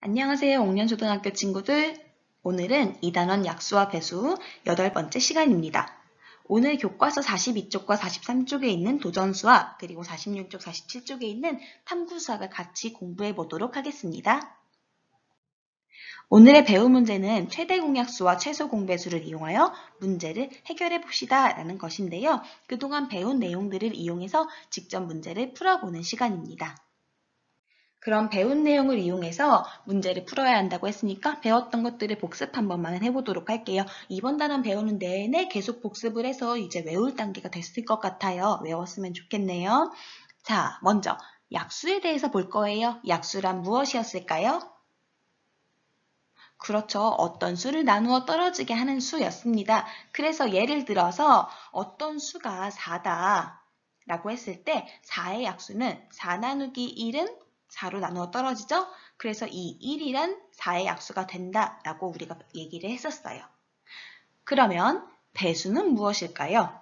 안녕하세요, 옥년초등학교 친구들. 오늘은 2단원 약수와 배수 8번째 시간입니다. 오늘 교과서 42쪽과 43쪽에 있는 도전수학, 그리고 46쪽, 47쪽에 있는 탐구수학을 같이 공부해 보도록 하겠습니다. 오늘의 배우 문제는 최대 공약수와 최소 공배수를 이용하여 문제를 해결해 봅시다 라는 것인데요. 그동안 배운 내용들을 이용해서 직접 문제를 풀어보는 시간입니다. 그럼 배운 내용을 이용해서 문제를 풀어야 한다고 했으니까 배웠던 것들을 복습 한 번만 해보도록 할게요. 이번 단원 배우는 내내 계속 복습을 해서 이제 외울 단계가 됐을 것 같아요. 외웠으면 좋겠네요. 자, 먼저 약수에 대해서 볼 거예요. 약수란 무엇이었을까요? 그렇죠. 어떤 수를 나누어 떨어지게 하는 수였습니다. 그래서 예를 들어서 어떤 수가 4다 라고 했을 때 4의 약수는 4 나누기 1은 4로 나누어 떨어지죠? 그래서 이 1이란 4의 약수가 된다라고 우리가 얘기를 했었어요. 그러면 배수는 무엇일까요?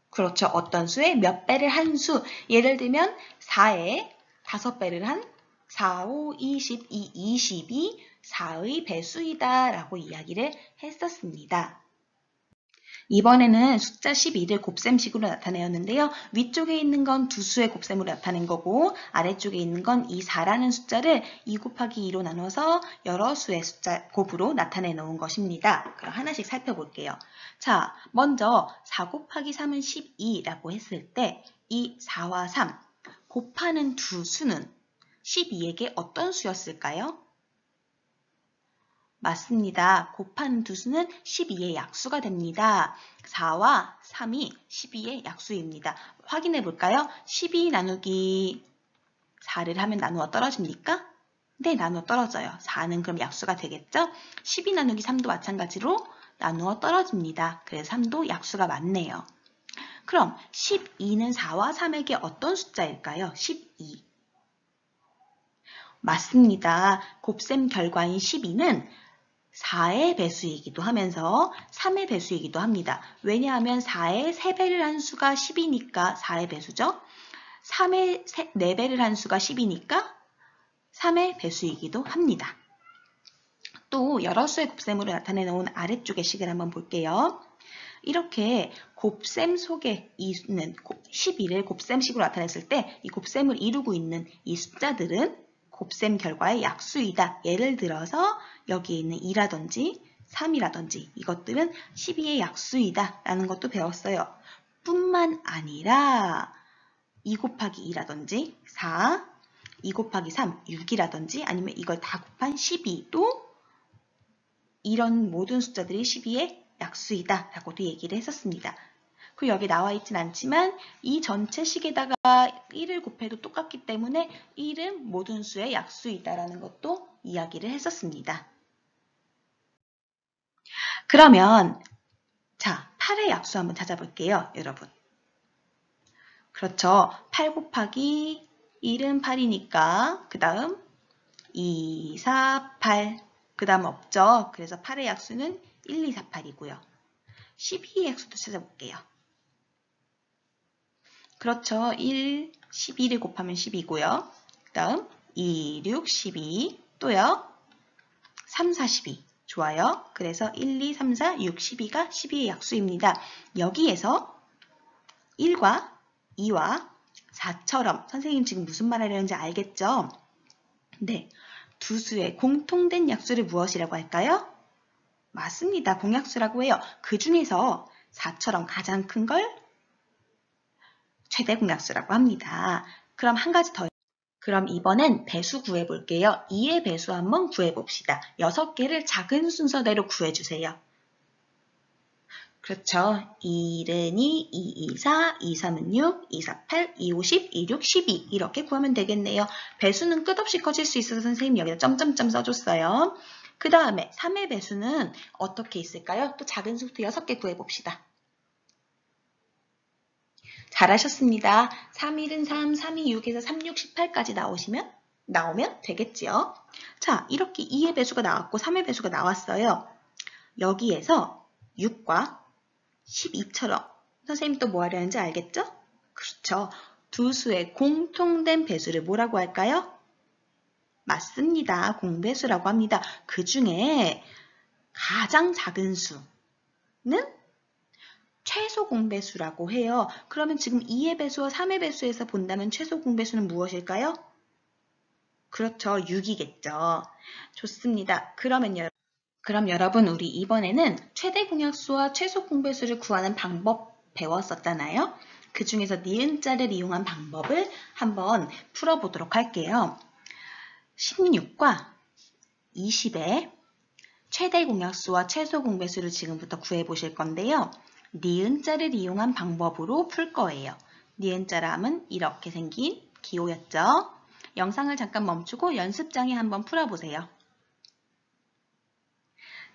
그렇죠. 어떤 수의 몇 배를 한 수. 예를 들면 4의 5배를 한 4, 5, 22, 22, 4의 배수이다 라고 이야기를 했었습니다. 이번에는 숫자 12를 곱셈식으로 나타내었는데요. 위쪽에 있는 건 두 수의 곱셈으로 나타낸 거고 아래쪽에 있는 건 이 4라는 숫자를 2 곱하기 2로 나눠서 여러 수의 숫자 곱으로 나타내 놓은 것입니다. 그럼 하나씩 살펴볼게요. 자, 먼저 4 곱하기 3은 12라고 했을 때 이 4와 3 곱하는 두 수는 12에게 어떤 수였을까요? 맞습니다. 곱하는 두 수는 12의 약수가 됩니다. 4와 3이 12의 약수입니다. 확인해 볼까요? 12 나누기 4를 하면 나누어 떨어집니까? 네, 나누어 떨어져요. 4는 그럼 약수가 되겠죠? 12 나누기 3도 마찬가지로 나누어 떨어집니다. 그래서 3도 약수가 맞네요. 그럼 12는 4와 3에게 어떤 숫자일까요? 12. 맞습니다. 곱셈 결과인 12는 4의 배수이기도 하면서 3의 배수이기도 합니다. 왜냐하면 4의 3배를 한 수가 10이니까 4의 배수죠. 3의 4배를 한 수가 10이니까 3의 배수이기도 합니다. 또 여러 수의 곱셈으로 나타내 놓은 아래쪽의 식을 한번 볼게요. 이렇게 곱셈 속에 있는 12를 곱셈식으로 나타냈을 때 이 곱셈을 이루고 있는 이 숫자들은 곱셈 결과의 약수이다. 예를 들어서 여기에 있는 2라든지 3이라든지 이것들은 12의 약수이다 라는 것도 배웠어요. 뿐만 아니라 2 곱하기 2라든지 4, 2 곱하기 3, 6이라든지 아니면 이걸 다 곱한 12도 이런 모든 숫자들이 12의 약수이다 라고도 얘기를 했었습니다. 그리고 여기 나와 있진 않지만 이 전체 식에다가 1을 곱해도 똑같기 때문에 1은 모든 수의 약수이다라는 것도 이야기를 했었습니다. 그러면 자, 8의 약수 한번 찾아볼게요, 여러분. 그렇죠. 8 곱하기 1은 8이니까 그 다음 2, 4, 8 그 다음 없죠. 그래서 8의 약수는 1, 2, 4, 8이고요. 12의 약수도 찾아볼게요. 그렇죠. 1, 12를 곱하면 10이고요. 그 다음 2, 6, 12 또요. 3, 4, 12 좋아요. 그래서 1, 2, 3, 4, 6, 12가 12의 약수입니다. 여기에서 1과 2와 4처럼 선생님 지금 무슨 말 하려는지 알겠죠? 네, 두 수의 공통된 약수를 무엇이라고 할까요? 맞습니다. 공약수라고 해요. 그 중에서 4처럼 가장 큰 걸 최대 공약수라고 합니다. 그럼 한 가지 더. 그럼 이번엔 배수 구해볼게요. 2의 배수 한번 구해봅시다. 6개를 작은 순서대로 구해주세요. 그렇죠. 1은 2, 2, 2, 4, 2, 3은 6, 2, 4, 8, 2, 5, 10, 2, 6, 12 이렇게 구하면 되겠네요. 배수는 끝없이 커질 수 있어서 선생님이 여기다 점점점 써줬어요. 그 다음에 3의 배수는 어떻게 있을까요? 또 작은 수부터 6개 구해봅시다. 잘하셨습니다. 3일은 3, 3이 6에서 3, 6, 18까지 나오면 되겠지요. 자, 이렇게 2의 배수가 나왔고 3의 배수가 나왔어요. 여기에서 6과 12처럼 선생님 또 뭐 하려는지 알겠죠? 그렇죠. 두 수의 공통된 배수를 뭐라고 할까요? 맞습니다. 공배수라고 합니다. 그 중에 가장 작은 수는 최소 공배수라고 해요. 그러면 지금 2의 배수와 3의 배수에서 본다면 최소 공배수는 무엇일까요? 그렇죠. 6이겠죠. 좋습니다. 그럼 여러분 우리 이번에는 최대 공약수와 최소 공배수를 구하는 방법 배웠었잖아요. 그 중에서 니은자를 이용한 방법을 한번 풀어보도록 할게요. 16과 20의 최대 공약수와 최소 공배수를 지금부터 구해보실 건데요. 니은자를 이용한 방법으로 풀 거예요. 니은자라 하면 이렇게 생긴 기호였죠. 영상을 잠깐 멈추고 연습장에 한번 풀어보세요.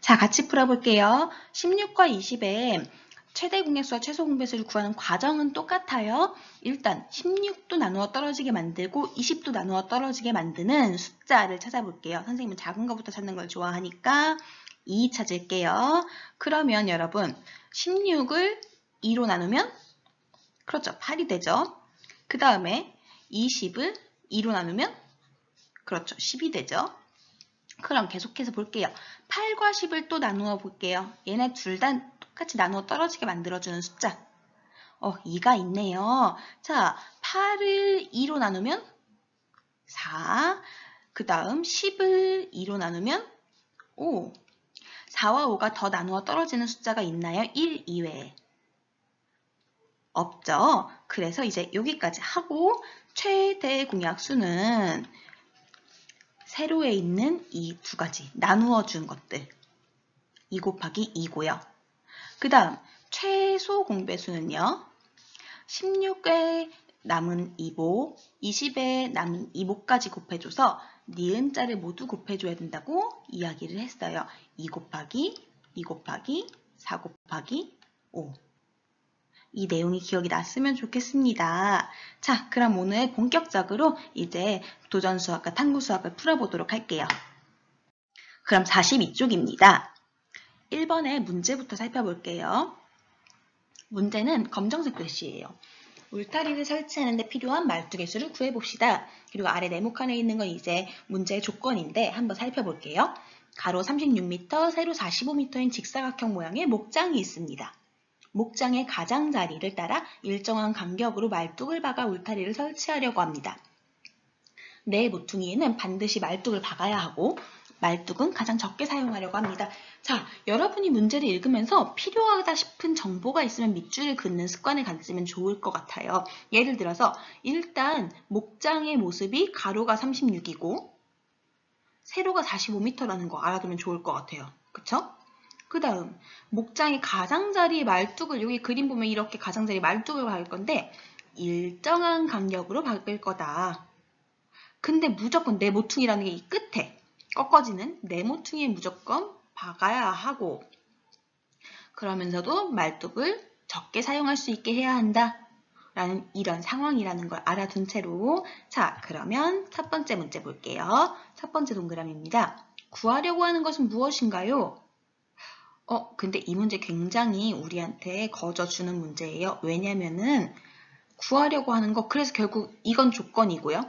자, 같이 풀어볼게요. 16과 20의 최대 공약수와 최소 공배수를 구하는 과정은 똑같아요. 일단 16도 나누어 떨어지게 만들고 20도 나누어 떨어지게 만드는 숫자를 찾아볼게요. 선생님은 작은 것부터 찾는 걸 좋아하니까 2 찾을게요. 그러면 여러분 16을 2로 나누면 그렇죠. 8이 되죠. 그 다음에 20을 2로 나누면 그렇죠. 10이 되죠. 그럼 계속해서 볼게요. 8과 10을 또 나누어 볼게요. 얘네 둘 다 똑같이 나누어 떨어지게 만들어주는 숫자. 2가 있네요. 자, 8을 2로 나누면 4. 그 다음 10을 2로 나누면 5. 4와 5가 더 나누어 떨어지는 숫자가 있나요? 1 이외에. 없죠. 그래서 이제 여기까지 하고 최대 공약수는 세로에 있는 이 두 가지 나누어 준 것들 2 곱하기 2고요. 그 다음 최소 공배수는요. 16에 남은 2보, 20에 남은 2보까지 곱해줘서 니은자를 모두 곱해줘야 된다고 이야기를 했어요. 2 곱하기 2 곱하기 4 곱하기 5. 이 내용이 기억이 났으면 좋겠습니다. 자, 그럼 오늘 본격적으로 이제 도전수학과 탐구수학을 풀어보도록 할게요. 그럼 42쪽입니다. 1번의 문제부터 살펴볼게요. 문제는 검정색 글씨예요. 울타리를 설치하는 데 필요한 말뚝개수를 구해봅시다. 그리고 아래 네모칸에 있는 건 이제 문제의 조건인데 한번 살펴볼게요. 가로 36m, 세로 45m인 직사각형 모양의 목장이 있습니다. 목장의 가장자리를 따라 일정한 간격으로 말뚝을 박아 울타리를 설치하려고 합니다. 내 모퉁이에는 반드시 말뚝을 박아야 하고 말뚝은 가장 적게 사용하려고 합니다. 자, 여러분이 문제를 읽으면서 필요하다 싶은 정보가 있으면 밑줄을 긋는 습관을 가지면 좋을 것 같아요. 예를 들어서 일단 목장의 모습이 가로가 36이고 세로가 45m라는 거 알아두면 좋을 것 같아요. 그쵸? 그 다음 목장의 가장자리 말뚝을 여기 그림 보면 이렇게 가장자리 말뚝을 박을 건데 일정한 간격으로 박을 거다. 근데 무조건 내 모퉁이라는 게 이 끝에 꺾어지는 내 모퉁이에 무조건 박아야 하고 그러면서도 말뚝을 적게 사용할 수 있게 해야 한다. 라는 이런 상황이라는 걸 알아둔 채로 자, 그러면 첫 번째 문제 볼게요. 첫 번째 동그라미입니다. 구하려고 하는 것은 무엇인가요? 근데 이 문제 굉장히 우리한테 거저주는 문제예요. 왜냐면은 구하려고 하는 거 그래서 결국 이건 조건이고요.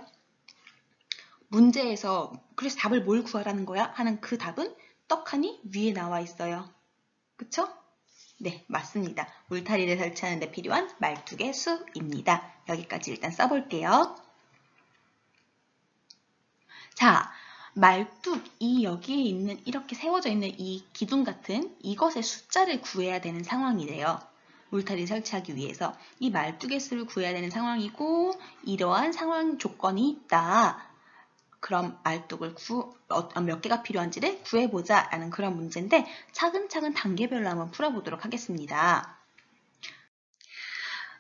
문제에서 그래서 답을 뭘 구하라는 거야? 하는 그 답은 떡하니 위에 나와 있어요. 그쵸? 네, 맞습니다. 울타리를 설치하는 데 필요한 말뚝의 수입니다. 여기까지 일단 써볼게요. 자, 말뚝이 여기에 있는 이렇게 세워져 있는 이 기둥 같은 이것의 숫자를 구해야 되는 상황이래요. 울타리 설치하기 위해서 이 말뚝의 수를 구해야 되는 상황이고 이러한 상황 조건이 있다. 그럼 말뚝을 몇 개가 필요한지를 구해보자 라는 그런 문제인데 차근차근 단계별로 한번 풀어보도록 하겠습니다.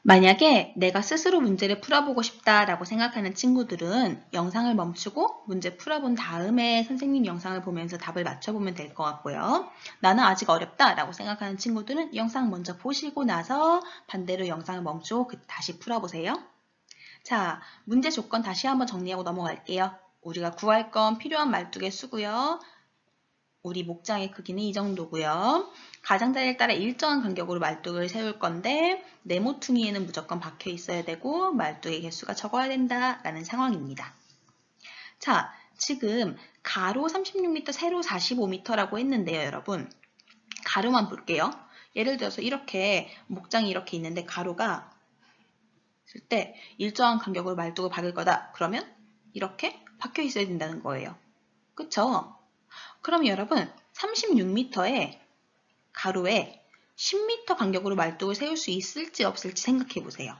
만약에 내가 스스로 문제를 풀어보고 싶다라고 생각하는 친구들은 영상을 멈추고 문제 풀어본 다음에 선생님 영상을 보면서 답을 맞춰보면 될 것 같고요. 나는 아직 어렵다라고 생각하는 친구들은 영상 먼저 보시고 나서 반대로 영상을 멈추고 다시 풀어보세요. 자, 문제 조건 다시 한번 정리하고 넘어갈게요. 우리가 구할 건 필요한 말뚝의 수고요. 우리 목장의 크기는 이 정도고요. 가장자리에 따라 일정한 간격으로 말뚝을 세울 건데 네 모퉁이에는 무조건 박혀 있어야 되고 말뚝의 개수가 적어야 된다라는 상황입니다. 자, 지금 가로 36m, 세로 45m라고 했는데요, 여러분. 가로만 볼게요. 예를 들어서 이렇게 목장이 이렇게 있는데 가로가 있을 때 일정한 간격으로 말뚝을 박을 거다. 그러면 이렇게 박혀 있어야 된다는 거예요. 그쵸? 그럼 여러분 36m에 가로에 10m 간격으로 말뚝을 세울 수 있을지 없을지 생각해 보세요.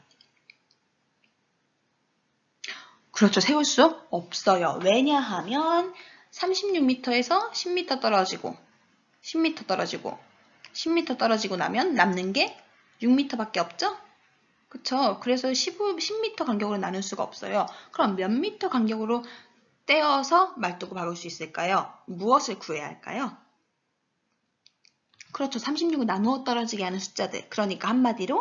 그렇죠. 세울 수 없어요. 왜냐하면 36m에서 10m 떨어지고 10m 떨어지고 10m 떨어지고 나면 남는 게 6m밖에 없죠? 그쵸? 그래서 10m 간격으로 나눌 수가 없어요. 그럼 몇 미터 간격으로 떼어서 말뚝을 박을 수 있을까요? 무엇을 구해야 할까요? 그렇죠. 36을 나누어 떨어지게 하는 숫자들. 그러니까 한마디로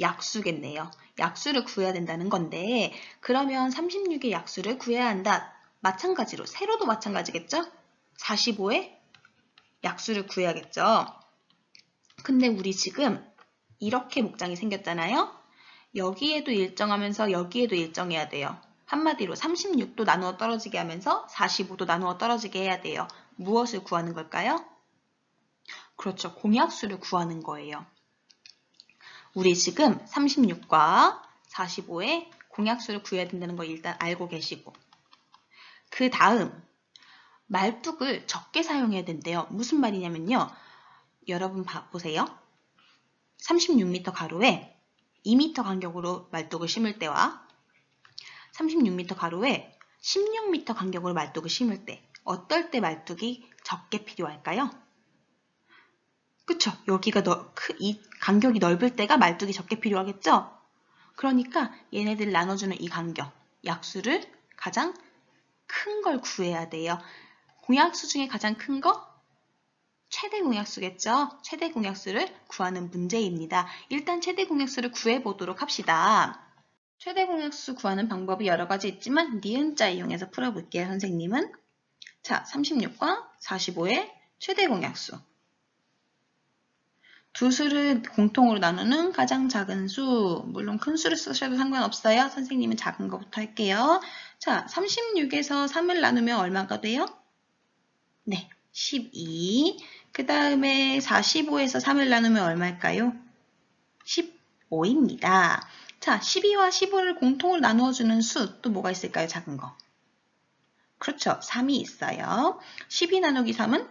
약수겠네요. 약수를 구해야 된다는 건데 그러면 36의 약수를 구해야 한다. 마찬가지로 세로도 마찬가지겠죠? 45의 약수를 구해야겠죠. 근데 우리 지금 이렇게 목장이 생겼잖아요. 여기에도 일정하면서 여기에도 일정해야 돼요. 한마디로 36도 나누어 떨어지게 하면서 45도 나누어 떨어지게 해야 돼요. 무엇을 구하는 걸까요? 그렇죠. 공약수를 구하는 거예요. 우리 지금 36과 45의 공약수를 구해야 된다는 거 일단 알고 계시고 그 다음 말뚝을 적게 사용해야 된대요. 무슨 말이냐면요. 여러분 보세요. 36m 가로에 2m 간격으로 말뚝을 심을 때와 36m 가로에 16m 간격으로 말뚝을 심을 때 어떨 때 말뚝이 적게 필요할까요? 그쵸? 여기가 이 간격이 넓을 때가 말뚝이 적게 필요하겠죠? 그러니까 얘네들을 나눠주는 이 간격, 약수를 가장 큰 걸 구해야 돼요. 공약수 중에 가장 큰 거? 최대 공약수겠죠? 최대 공약수를 구하는 문제입니다. 일단 최대 공약수를 구해보도록 합시다. 최대 공약수 구하는 방법이 여러 가지 있지만 니은자 이용해서 풀어볼게요. 선생님은 자, 36과 45의 최대 공약수 두 수를 공통으로 나누는 가장 작은 수, 물론 큰 수를 쓰셔도 상관없어요. 선생님은 작은 거부터 할게요. 자, 36에서 3을 나누면 얼마가 돼요? 네, 12. 그 다음에 45에서 3을 나누면 얼마일까요? 15입니다. 자, 12와 15를 공통으로 나누어주는 수, 또 뭐가 있을까요? 작은 거. 그렇죠. 3이 있어요. 12 나누기 3은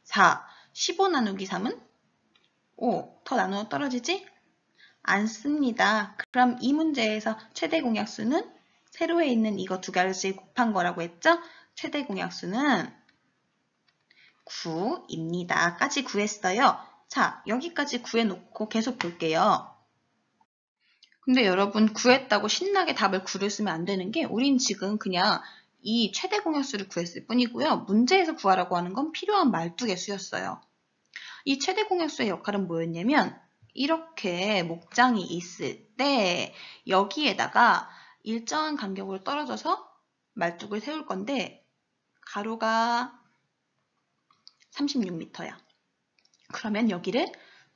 4, 15 나누기 3은 5. 더 나누어 떨어지지 않습니다. 그럼 이 문제에서 최대 공약수는 세로에 있는 이거 두 가지 곱한 거라고 했죠? 최대 공약수는 9입니다. 까지 구했어요. 자, 여기까지 구해놓고 계속 볼게요. 근데 여러분 구했다고 신나게 답을 구했으면 안 되는 게 우린 지금 그냥 이 최대 공약수를 구했을 뿐이고요. 문제에서 구하라고 하는 건 필요한 말뚝의 수였어요. 이 최대 공약수의 역할은 뭐였냐면 이렇게 목장이 있을 때 여기에다가 일정한 간격으로 떨어져서 말뚝을 세울 건데 가로가 36m야. 그러면 여기를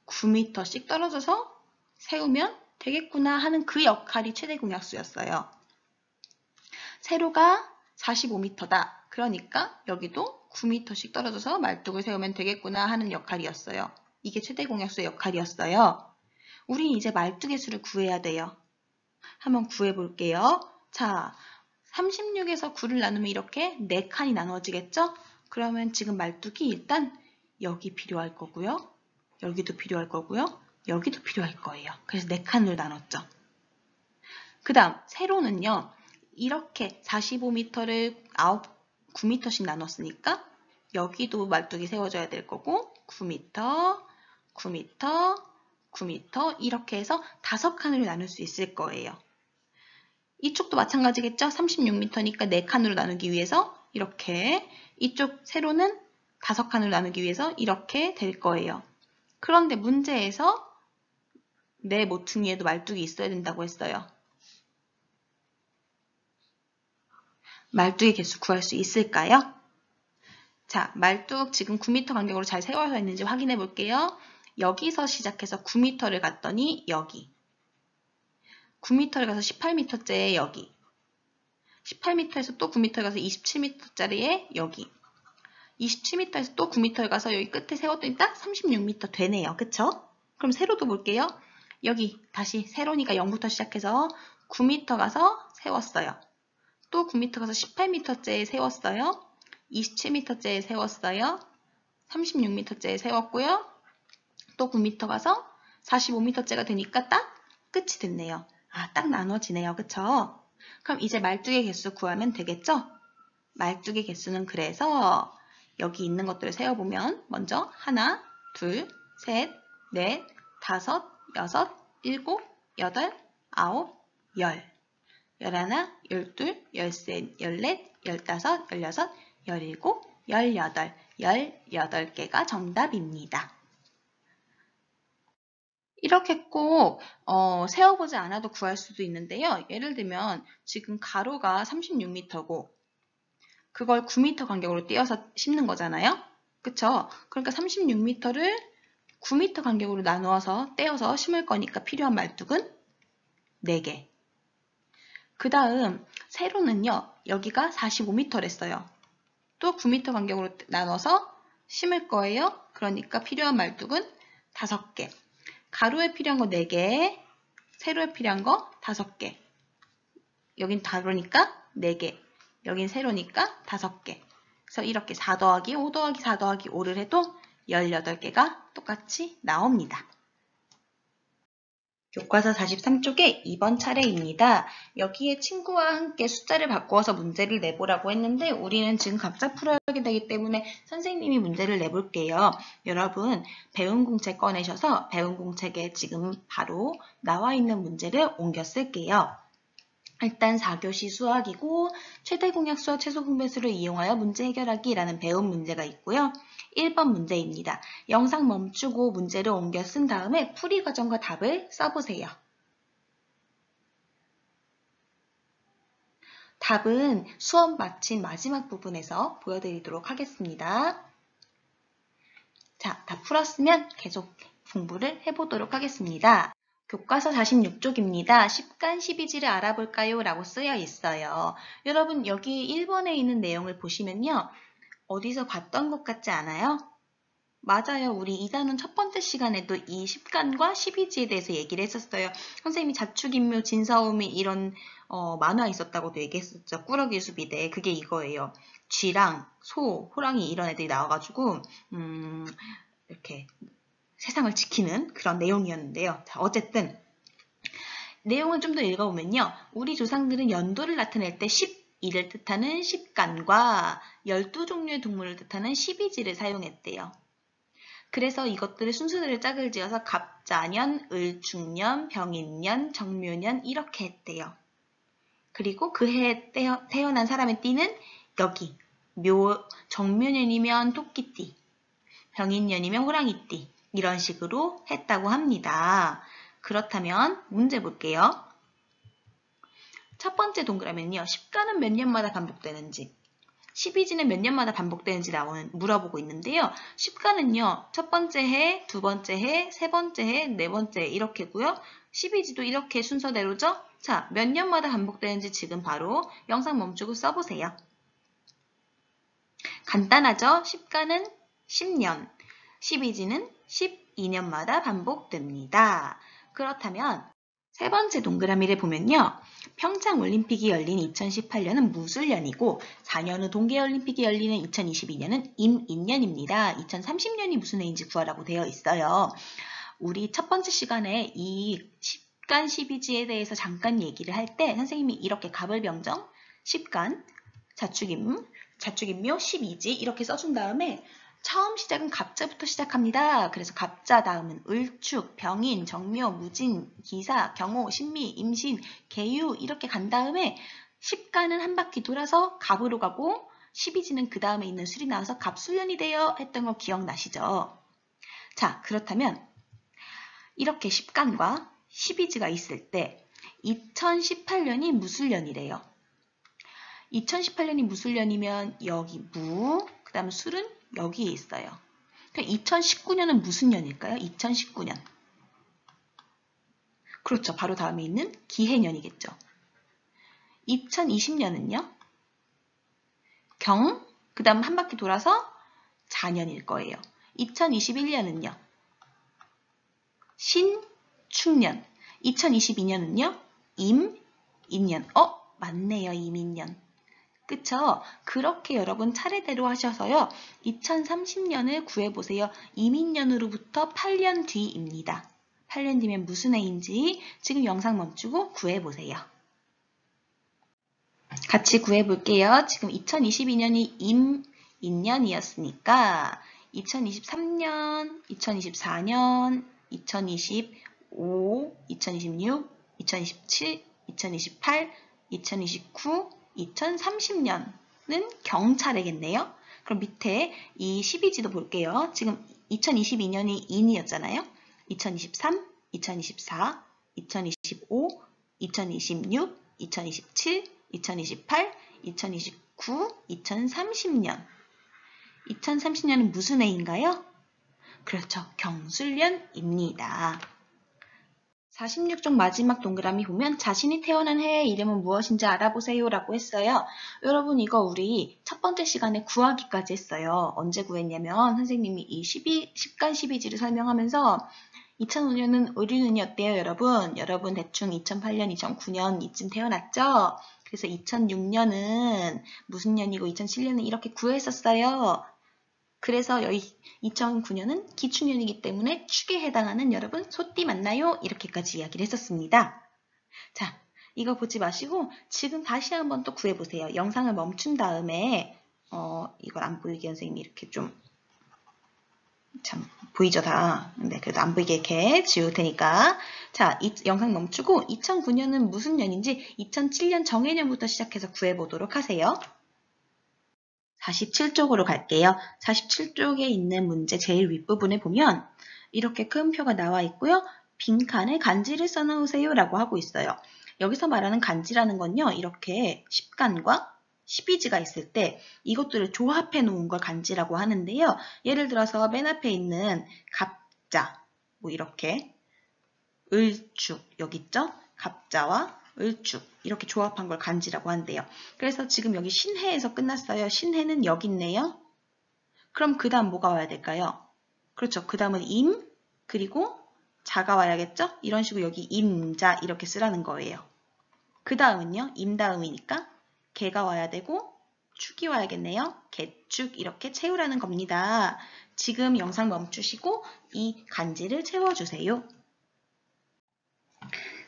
9m씩 떨어져서 세우면 되겠구나 하는 그 역할이 최대 공약수였어요. 세로가 45m다. 그러니까 여기도 9m씩 떨어져서 말뚝을 세우면 되겠구나 하는 역할이었어요. 이게 최대 공약수의 역할이었어요. 우린 이제 말뚝의 수를 구해야 돼요. 한번 구해볼게요. 자, 36에서 9를 나누면 이렇게 4칸이 나누어지겠죠? 그러면 지금 말뚝이 일단 여기 필요할 거고요. 여기도 필요할 거고요. 여기도 필요할 거예요. 그래서 4칸으로 나눴죠. 그 다음 세로는요. 이렇게 45m를 9m씩 나눴으니까 여기도 말뚝이 세워져야 될 거고 9m, 9m, 9m 이렇게 해서 5칸으로 나눌 수 있을 거예요. 이쪽도 마찬가지겠죠? 36m니까 4칸으로 나누기 위해서 이렇게 이쪽 세로는 5칸으로 나누기 위해서 이렇게 될 거예요. 그런데 문제에서 내 모퉁이에도 말뚝이 있어야 된다고 했어요. 말뚝의 개수 구할 수 있을까요? 자, 말뚝 지금 9m 간격으로 잘 세워져 있는지 확인해 볼게요. 여기서 시작해서 9m를 갔더니 여기 9m를 가서 18m째 여기 18m에서 또 9m에 가서 27m짜리에 여기 27m에서 또 9m에 가서 여기 끝에 세웠더니 딱 36m 되네요. 그쵸? 그럼 세로도 볼게요. 여기 다시 세로니까 0부터 시작해서 9m 가서 세웠어요. 또 9m 가서 18m째에 세웠어요. 27m째에 세웠어요. 36m째에 세웠고요. 또 9m 가서 45m째가 되니까 딱 끝이 됐네요. 아, 딱 나눠지네요. 그쵸? 그럼 이제 말뚝의 개수 구하면 되겠죠? 말뚝의 개수는 그래서 여기 있는 것들을 세어보면 먼저 하나, 둘, 셋, 넷, 다섯, 여섯, 일곱, 여덟, 아홉, 열. 열하나, 열둘, 열셋, 열넷, 열다섯, 열여섯, 열일곱, 열여덟. 18개가 정답입니다. 이렇게 꼭 세어보지 않아도 구할 수도 있는데요. 예를 들면 지금 가로가 36m고 그걸 9m 간격으로 띄어서 심는 거잖아요. 그쵸? 그러니까 36m를 9m 간격으로 나누어서 떼어서 심을 거니까 필요한 말뚝은 4개. 그 다음 세로는요. 여기가 45m랬어요. 또 9m 간격으로 나눠서 심을 거예요. 그러니까 필요한 말뚝은 5개. 가로에 필요한 거 4개, 세로에 필요한 거 5개. 여긴 가로니까 4개, 여긴 세로니까 5개. 그래서 이렇게 4 더하기 5 더하기 4 더하기 5를 해도 18개가 똑같이 나옵니다. 교과서 43쪽에 2번 차례입니다. 여기에 친구와 함께 숫자를 바꾸어서 문제를 내보라고 했는데 우리는 지금 각자 풀어야 되기 때문에 선생님이 문제를 내볼게요. 여러분 배운 공책 꺼내셔서 배운 공책에 지금 바로 나와 있는 문제를 옮겨 쓸게요. 일단 4교시 수학이고 최대 공약 수와 최소 분배수를 이용하여 문제 해결하기라는 배운 문제가 있고요. 1번 문제입니다. 영상 멈추고 문제를 옮겨 쓴 다음에 풀이 과정과 답을 써보세요. 답은 수업 마친 마지막 부분에서 보여드리도록 하겠습니다. 자, 다 풀었으면 계속 공부를 해보도록 하겠습니다. 교과서 46쪽입니다. 10간 12지를 알아볼까요? 라고 쓰여 있어요. 여러분 여기 1번에 있는 내용을 보시면요. 어디서 봤던 것 같지 않아요? 맞아요. 우리 2단원 첫 번째 시간에도 이 10간과 12지에 대해서 얘기를 했었어요. 선생님이 자축인묘, 진사오미 이런 만화 있었다고도 얘기했었죠. 꾸러기 수비대. 그게 이거예요. 쥐랑 소, 호랑이 이런 애들이 나와가지고 이렇게 세상을 지키는 그런 내용이었는데요. 자, 어쨌든 내용을 좀 더 읽어보면요. 우리 조상들은 연도를 나타낼 때 12를 뜻하는 10간과 12종류의 동물을 뜻하는 12지를 사용했대요. 그래서 이것들의 순서대로 짝을 지어서 갑자년, 을충년, 병인년, 정묘년 이렇게 했대요. 그리고 그 해에 태어난 사람의 띠는 여기 정묘년이면 토끼띠, 병인년이면 호랑이띠 이런 식으로 했다고 합니다. 그렇다면 문제 볼게요. 첫 번째 동그라미는요. 10간은 몇 년마다 반복되는지 12지는 몇 년마다 반복되는지 물어보고 있는데요. 10간은요. 첫 번째 해, 두 번째 해, 세 번째 해, 네 번째 해 이렇게고요. 12지도 이렇게 순서대로죠. 자, 몇 년마다 반복되는지 지금 바로 영상 멈추고 써보세요. 간단하죠? 10간은 10년, 12지는 12년마다 반복됩니다. 그렇다면 세 번째 동그라미를 보면요. 평창올림픽이 열린 2018년은 무술년이고 4년 후 동계올림픽이 열리는 2022년은 임인년입니다. 2030년이 무슨 해인지 구하라고 되어 있어요. 우리 첫 번째 시간에 이 10간 12지에 대해서 잠깐 얘기를 할 때 선생님이 이렇게 갑을병정, 10간, 자축인묘, 12지 이렇게 써준 다음에 처음 시작은 갑자부터 시작합니다. 그래서 갑자 다음은 을축, 병인, 정묘, 무진, 기사, 경호, 신미, 임신, 계유 이렇게 간 다음에 10간은 한 바퀴 돌아서 갑으로 가고 12지는 그 다음에 있는 술이 나와서 갑술년이 되어 했던 거 기억나시죠? 자, 그렇다면 이렇게 10간과 12지가 있을 때 2018년이 무술년이래요. 2018년이 무술년이면 여기 무, 그 다음 술은 여기에 있어요. 그럼 2019년은 무슨 년일까요? 2019년. 그렇죠. 바로 다음에 있는 기해년이겠죠. 2020년은요? 경, 그 다음 한 바퀴 돌아서 자년일 거예요. 2021년은요? 신축년. 2022년은요? 임인년. 맞네요. 임인년. 그쵸? 그렇게 여러분 차례대로 하셔서요. 2030년을 구해보세요. 임인년으로부터 8년 뒤입니다. 8년 뒤면 무슨 해인지 지금 영상 멈추고 구해보세요. 같이 구해볼게요. 지금 2022년이 임인년이었으니까 2023년, 2024년, 2025, 2026, 2027, 2028, 2029, 2030년은 경차례겠네요. 그럼 밑에 이 12지도 볼게요. 지금 2022년이 인이었잖아요. 2023, 2024, 2025, 2026, 2027, 2028, 2029, 2030년. 2030년은 무슨 해인가요? 그렇죠. 경술년입니다. 46쪽 마지막 동그라미 보면 자신이 태어난 해의 이름은 무엇인지 알아보세요 라고 했어요. 여러분 이거 우리 첫 번째 시간에 구하기까지 했어요. 언제 구했냐면 선생님이 이 10간 12지를 설명하면서 2005년은 의류는이 어때요 여러분? 여러분 대충 2008년, 2009년 이쯤 태어났죠? 그래서 2006년은 무슨 년이고 2007년은 이렇게 구했었어요. 그래서 여기 2009년은 기축년이기 때문에 축에 해당하는 여러분 소띠 맞나요? 이렇게까지 이야기를 했었습니다. 자, 이거 보지 마시고 지금 다시 한번 또 구해보세요. 영상을 멈춘 다음에 이걸 안 보이게 선생님이 이렇게 좀 참 보이죠 다. 근데 그래도 안 보이게 이렇게 지울 테니까 자, 이 영상 멈추고 2009년은 무슨 년인지 2007년 정해년부터 시작해서 구해보도록 하세요. 47쪽으로 갈게요. 47쪽에 있는 문제 제일 윗부분에 보면 이렇게 큰 표가 나와 있고요. 빈칸에 간지를 써놓으세요 라고 하고 있어요. 여기서 말하는 간지라는 건요. 이렇게 10간과 12지가 있을 때 이것들을 조합해 놓은 걸 간지라고 하는데요. 예를 들어서 맨 앞에 있는 갑자, 뭐 이렇게 을축 여기 있죠? 갑자와 을축 이렇게 조합한 걸 간지라고 한대요. 그래서 지금 여기 신해에서 끝났어요. 신해는 여기 있네요. 그럼 그 다음 뭐가 와야 될까요? 그렇죠. 그 다음은 임 그리고 자가 와야겠죠? 이런 식으로 여기 임자 이렇게 쓰라는 거예요. 그 다음은요. 임 다음이니까 개가 와야 되고 축이 와야겠네요. 개축 이렇게 채우라는 겁니다. 지금 영상 멈추시고 이 간지를 채워주세요.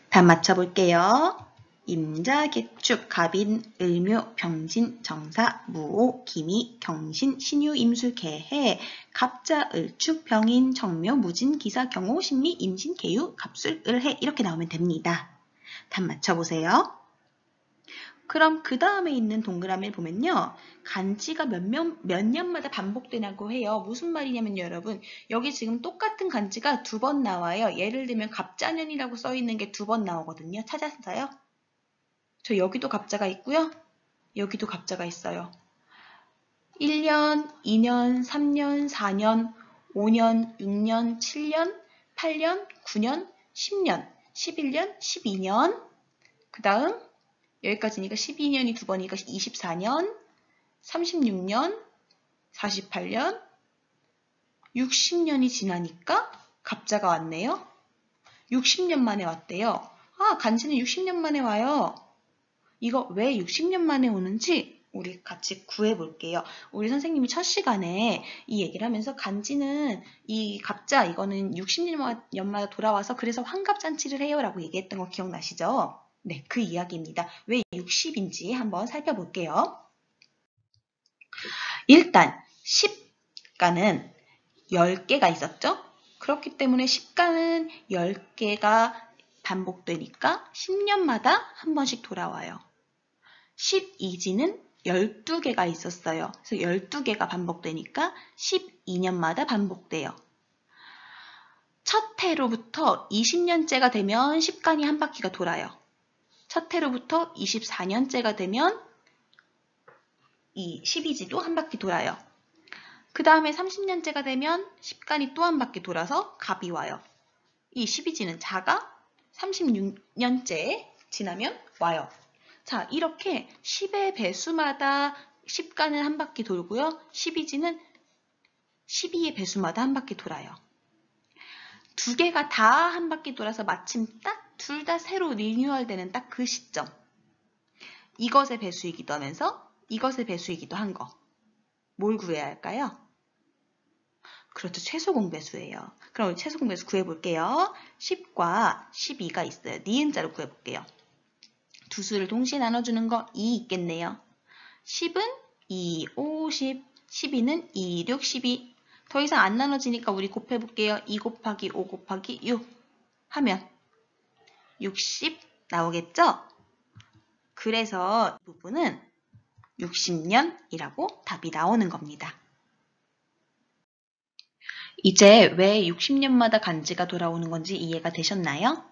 답 맞춰볼게요. 임자, 개축, 갑인, 을묘, 병진, 정사, 무오, 기미, 경신, 신유, 임술, 개해, 갑자, 을축, 병인, 정묘, 무진, 기사, 경호, 신미, 임신, 개유, 갑술, 을해 이렇게 나오면 됩니다. 답 맞춰보세요. 그럼 그 다음에 있는 동그라미를 보면요. 간지가 몇 년마다 반복되냐고 해요. 무슨 말이냐면요, 여러분. 여기 지금 똑같은 간지가 2번 나와요. 예를 들면 갑자년이라고 써있는 게 2번 나오거든요. 찾았어요? 저 여기도 갑자가 있고요. 여기도 갑자가 있어요. 1년, 2년, 3년, 4년, 5년, 6년, 7년, 8년, 9년, 10년, 11년, 12년. 그 다음 여기까지니까 12년이 2번이니까 24년, 36년, 48년, 60년이 지나니까 갑자가 왔네요. 60년 만에 왔대요. 아, 간지는 60년 만에 와요. 이거 왜 60년 만에 오는지 우리 같이 구해볼게요. 우리 선생님이 첫 시간에 이 얘기를 하면서 간지는 이 갑자 이거는 60년마다 돌아와서 그래서 환갑잔치를 해요 라고 얘기했던 거 기억나시죠? 네, 그 이야기입니다. 왜 60인지 한번 살펴볼게요. 일단 10가는 10개가 있었죠? 그렇기 때문에 10가는 10개가 반복되니까 10년마다 한 번씩 돌아와요. 12지는 12개가 있었어요. 그래서 12개가 반복되니까 12년마다 반복돼요. 첫 해로부터 20년째가 되면 10간이 한 바퀴가 돌아요. 첫 해로부터 24년째가 되면 이 12지도 한 바퀴 돌아요. 그 다음에 30년째가 되면 10간이 또 한 바퀴 돌아서 갑이 와요. 이 12지는 자가 36년째 지나면 와요. 자, 이렇게 10의 배수마다 10가는 한 바퀴 돌고요. 12지는 12의 배수마다 한 바퀴 돌아요. 두 개가 다 한 바퀴 돌아서 마침 딱 둘 다 새로 리뉴얼되는 딱 그 시점. 이것의 배수이기도 하면서 이것의 배수이기도 한 거. 뭘 구해야 할까요? 그렇죠. 최소 공배수예요. 그럼 우리 최소 공배수 구해볼게요. 10과 12가 있어요. 니은자로 구해볼게요. 두 수를 동시에 나눠주는 거 2 있겠네요. 10은 2, 5, 10, 12는 2, 6, 12. 더 이상 안 나눠지니까 우리 곱해볼게요. 2 곱하기 5 곱하기 6 하면 60 나오겠죠? 그래서 이 부분은 60년이라고 답이 나오는 겁니다. 이제 왜 60년마다 간지가 돌아오는 건지 이해가 되셨나요?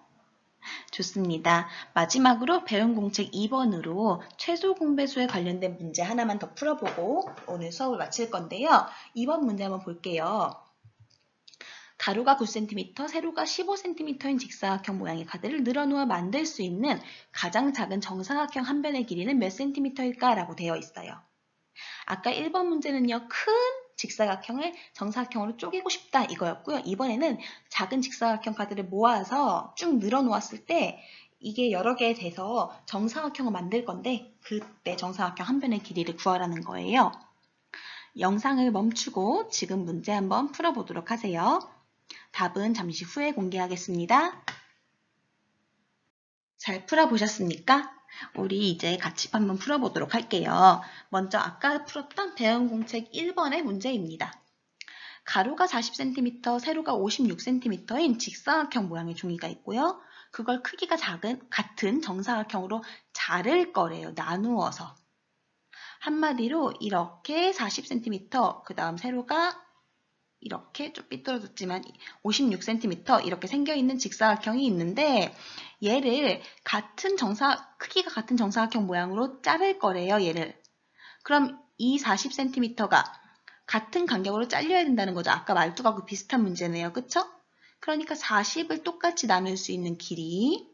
좋습니다. 마지막으로 배운 공책 2번으로 최소 공배수에 관련된 문제 하나만 더 풀어보고 오늘 수업을 마칠 건데요. 2번 문제 한번 볼게요. 가로가 9cm, 세로가 15cm인 직사각형 모양의 카드를 늘어놓아 만들 수 있는 가장 작은 정사각형 한 변의 길이는 몇 cm일까? 라고 되어 있어요. 아까 1번 문제는요. 큰 직사각형을 정사각형으로 쪼개고 싶다 이거였고요. 이번에는 작은 직사각형 카드를 모아서 쭉 늘어놓았을 때 이게 여러 개 돼서 정사각형을 만들 건데 그때 정사각형 한 변의 길이를 구하라는 거예요. 영상을 멈추고 지금 문제 한번 풀어보도록 하세요. 답은 잠시 후에 공개하겠습니다. 잘 풀어보셨습니까? 우리 이제 같이 한번 풀어보도록 할게요. 먼저 아까 풀었던 배운 공책 1번의 문제입니다. 가로가 40cm, 세로가 56cm인 직사각형 모양의 종이가 있고요. 그걸 크기가 같은 정사각형으로 자를 거래요. 나누어서. 한마디로 이렇게 40cm, 그 다음 세로가 이렇게 좀 삐뚤어졌지만 56cm 이렇게 생겨있는 직사각형이 있는데 얘를 크기가 같은 정사각형 모양으로 자를 거래요. 얘를. 그럼 이 40cm가 같은 간격으로 잘려야 된다는 거죠. 아까 말투가 비슷한 문제네요. 그쵸? 그러니까 40을 똑같이 나눌 수 있는 길이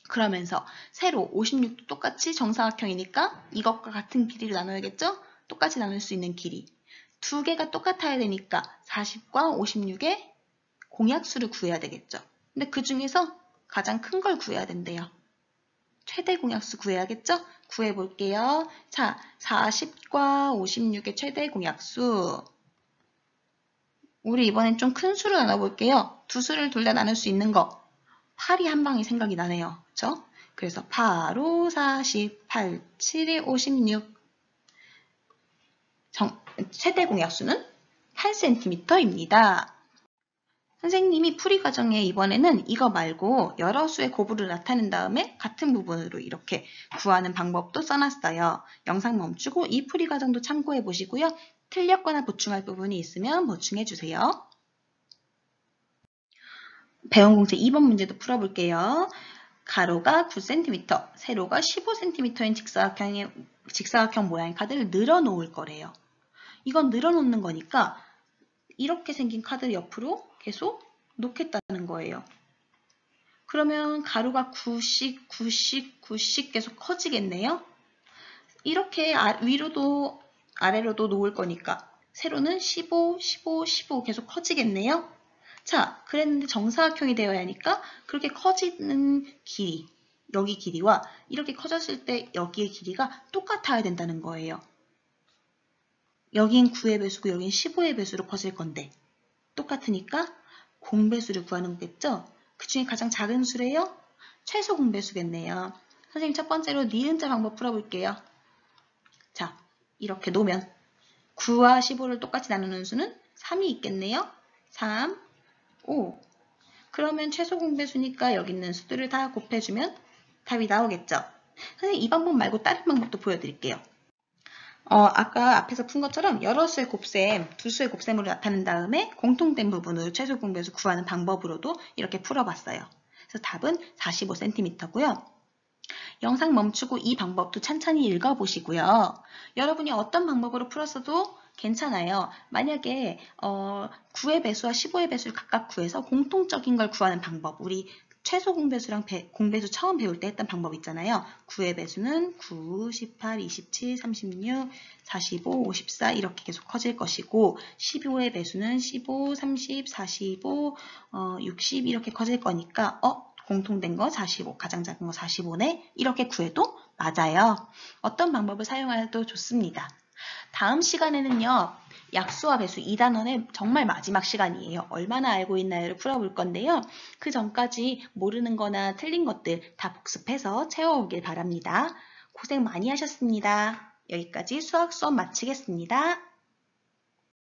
그러면서 세로 56도 똑같이 정사각형이니까 이것과 같은 길이를 나눠야겠죠? 똑같이 나눌 수 있는 길이. 두 개가 똑같아야 되니까 40과 56의 공약수를 구해야 되겠죠. 근데 그 중에서 가장 큰 걸 구해야 된대요. 최대 공약수 구해야겠죠? 구해볼게요. 자, 40과 56의 최대 공약수. 우리 이번엔 좀 큰 수로 나눠볼게요. 두 수를 둘 다 나눌 수 있는 거. 8이 한 방에 생각이 나네요. 그쵸? 그래서 8, 5, 40, 8, 7이 56. 최대 공약수는 8cm입니다. 선생님이 풀이 과정에 이번에는 이거 말고 여러 수의 곱으로 나타낸 다음에 같은 부분으로 이렇게 구하는 방법도 써놨어요. 영상 멈추고 이 풀이 과정도 참고해 보시고요. 틀렸거나 보충할 부분이 있으면 보충해 주세요. 배운 공책 2번 문제도 풀어볼게요. 가로가 9cm, 세로가 15cm인 직사각형 모양의 카드를 늘어놓을 거래요. 이건 늘어놓는 거니까 이렇게 생긴 카드 옆으로 계속 놓겠다는 거예요. 그러면 가로가 9씩, 9씩, 9씩 계속 커지겠네요. 이렇게 위로도 아래로도 놓을 거니까 세로는 15, 15, 15 계속 커지겠네요. 자, 그랬는데 정사각형이 되어야 하니까 그렇게 커지는 길이, 여기 길이와 이렇게 커졌을 때 여기의 길이가 똑같아야 된다는 거예요. 여긴 9의 배수고 여긴 15의 배수로 커질 건데 똑같으니까 공배수를 구하는 거겠죠? 그 중에 가장 작은 수래요? 최소 공배수겠네요. 선생님 첫 번째로 니은자 방법 풀어볼게요. 자, 이렇게 놓으면 9와 15를 똑같이 나누는 수는 3이 있겠네요. 3, 5. 그러면 최소 공배수니까 여기 있는 수들을 다 곱해주면 답이 나오겠죠? 선생님 이 방법 말고 다른 방법도 보여드릴게요. 아까 앞에서 푼 것처럼 여러 수의 곱셈, 두 수의 곱셈으로 나타낸 다음에 공통된 부분으로 최소 공배수 구하는 방법으로도 이렇게 풀어봤어요. 그래서 답은 45cm고요. 영상 멈추고 이 방법도 찬찬히 읽어보시고요. 여러분이 어떤 방법으로 풀었어도 괜찮아요. 만약에 9의 배수와 15의 배수를 각각 구해서 공통적인 걸 구하는 방법, 우리 최소 공배수랑 공배수 처음 배울 때 했던 방법 있잖아요. 9의 배수는 9, 18, 27, 36, 45, 54 이렇게 계속 커질 것이고 15의 배수는 15, 30, 45, 60 이렇게 커질 거니까 공통된 거 45, 가장 작은 거 45네 이렇게 구해도 맞아요. 어떤 방법을 사용해도 좋습니다. 다음 시간에는요. 약수와 배수 2단원의 정말 마지막 시간이에요. 얼마나 알고 있나요를 풀어볼 건데요. 그 전까지 모르는 거나 틀린 것들 다 복습해서 채워오길 바랍니다. 고생 많이 하셨습니다. 여기까지 수학 수업 마치겠습니다.